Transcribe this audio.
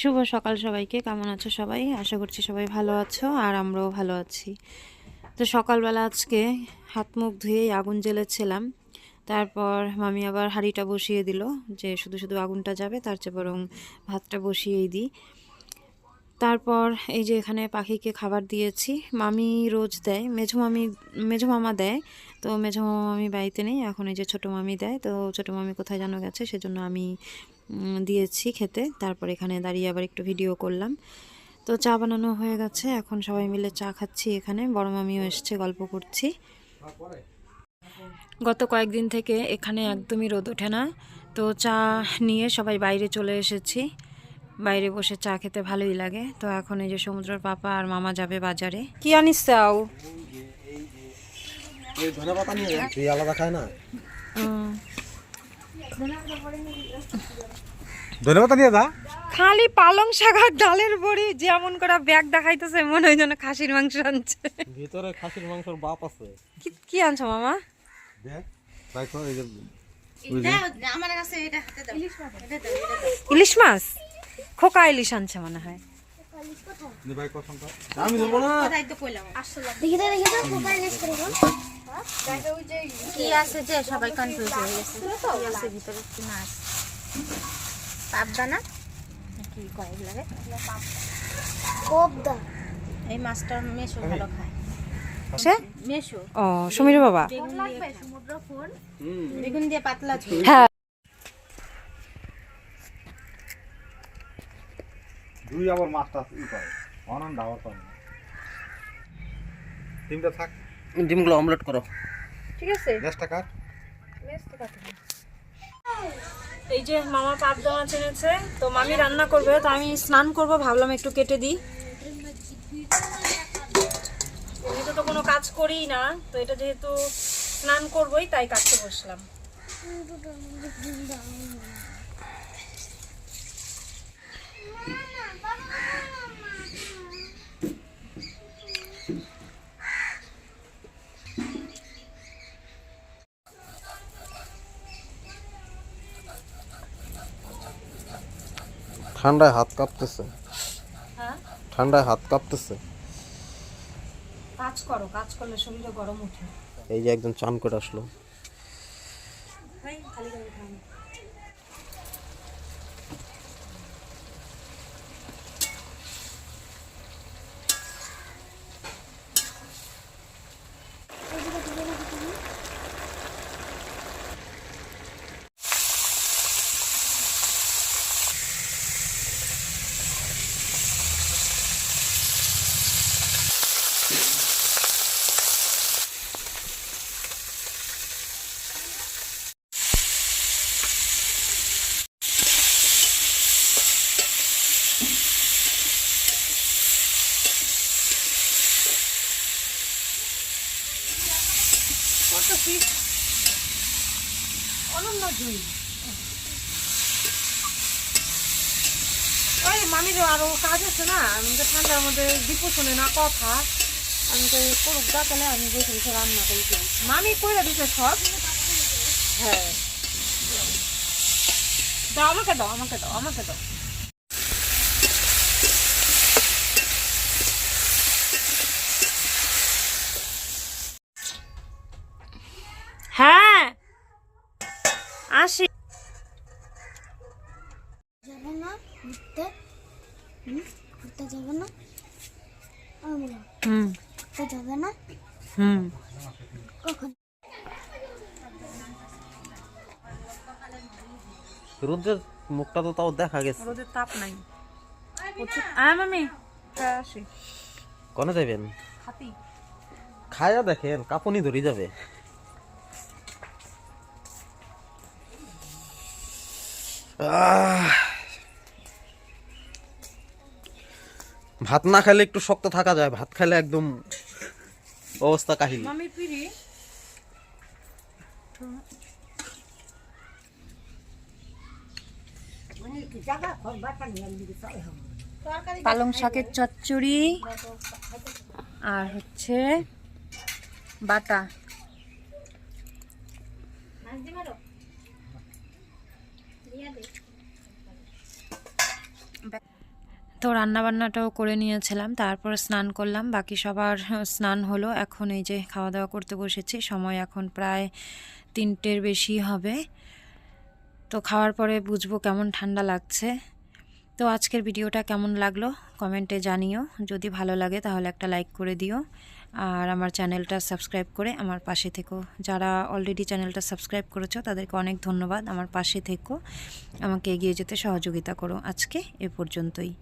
শুভ সকাল সবাইকে। কেমন আছো সবাই? আশা করছি সবাই ভালো আছো, আর আমরাও ভালো আছি। তো সকালবেলা আজকে হাত মুখ ধুয়েই আগুন জ্বেলেছিলাম। তারপর মামি আবার হাঁড়িটা বসিয়ে দিল, যে শুধু শুধু আগুনটা যাবে, তার চেয়ে বরং ভাতটা বসিয়েই দিই। তারপর এই যে এখানে পাখিকে খাবার দিয়েছি। মামি রোজ দেয়, মেঝো মামা দেয়। তো মেঝো মামি বাড়িতে নেই এখন, এই যে ছোটো মামি দেয়। তো ছোটো মামি কোথায় যেন গেছে, সেজন্য আমি দিয়েছি খেতে। তারপর এখানে দাঁড়িয়ে আবার একটু ভিডিও করলাম। তো চা বানানো হয়ে গেছে, এখন সবাই মিলে চা খাচ্ছি। এখানে বড় মামিও এসছে, গল্প করছি। গত কয়েকদিন থেকে এখানে একদমই রোদ ওঠে না, তো চা নিয়ে সবাই বাইরে চলে এসেছি। বাইরে বসে চা খেতে ভালোই লাগে। তো এখন এই যে সমুদ্রের পাপা আর মামা যাবে বাজারে। কি আনিস চাও? আলাদা খায় না, ধন্যবাদ নিয়ে যা। খালি পালং শাক আর ডালের বড়ি, যেমন করে ব্যাগ দেখাইতেছে মনে হয় যেন খাসির মাংস আনছে। ভিতরে খাসির মাংসের বাপ আছে। কি আনছো মামা? দেখ দেখো, এই যে আমার কাছে এটা হাতে দাও। ইলিশ মাছ, খোকা ইলিশ আনছে মনে হয়। ভাই কসমটা আমি ধরবো না। কোথায় তো কইলাম আসলে দেখি তো মোবাইল লিস্ট করব। দেখো ওই যে কি আছে, যে সবাই কনফিউজ হয়ে গেছে কি আছে ভিতরে, কি মাছ পাবদা না কি কয় লাগে কোবদা। এই মাছটা মেশো ভালো খায়। সে মেশো ও সমীর বাবা। সমুদ্র ফোন বেগুন দিয়ে পাতলা ঝোল। হ্যাঁ, দুই আবার মাছটা ই করে অনন্দ আবার করে না। ডিমটা থাক, ডিমগুলো অমলেট করো। ঠিক আছে। গ্যাসটা কাট। এই যে মামা পাবদা মাছ এনেছে, তো মামি রান্না করবে, তো আমি স্নান করব, ভাবলাম একটু কেটে দিই। এমনিতে তো কোনো কাজ করিই না, তো এটা যেহেতু স্নান করবই তাই কাটতে বসলাম। ঠান্ডায় হাত কাঁপতেছে, হ্যাঁ, ঠান্ডায় হাত কাঁপতেছে। কাজ করো, কাজ করলে শরীরে গরম ওঠে। এই যে একজন চান করে আসলো। অনন্য জুই ওই মামির আরো কাজ আছে না, আমি তো ঠান্ডার মধ্যে দীপু শুনে না কথা, আমি তো করুক দা, তাহলে আমি বসে বসে রান্না করি। মামি কইরা দিতে সব। হ্যাঁ, দাও আমাকে, দাও আমাকে, দাও আমাকে, দাও। হ্যাঁ আসি। যাবে না ঘুরতে? ঘুরতে যাবে না? ঘুরতে যাবে না? কখন? রোদের মুখটা তো তাও দেখা গেছে। রোদের তাপ নাই মামি। আসি। কনে যাবেন? হাতি খায়া দেখেন, কাঁপুনি ধরে যাবে। ভাত না খাইলে একটু শক্ত থাকা যায়, ভাত খাইলে একদম অবস্থা কাহিল। মামি পিড়ি পালং শাকের চচ্চড়ি আর হচ্ছে বাটা। তো রান্নাবান্নাটাও করে নিয়েছিলাম, তারপর স্নান করলাম, বাকি সবার স্নান হলো। এখন এই যে খাওয়া দাওয়া করতে বসেছি, সময় এখন প্রায় 3টের বেশি হবে। তো খাওয়ার পরে বুঝবো কেমন ঠান্ডা লাগছে। তো আজকের ভিডিওটা কেমন লাগলো কমেন্টে জানিও, যদি ভালো লাগে তাহলে একটা লাইক করে দিও, আর আমার চ্যানেলটা সাবস্ক্রাইব করে আমার পাশে থেকো। যারা অলরেডি চ্যানেলটা সাবস্ক্রাইব করেছো তাদেরকে অনেক ধন্যবাদ, আমার পাশে থেকো, আমাকে এগিয়ে যেতে সহযোগিতা করো। আজকে এ পর্যন্তই।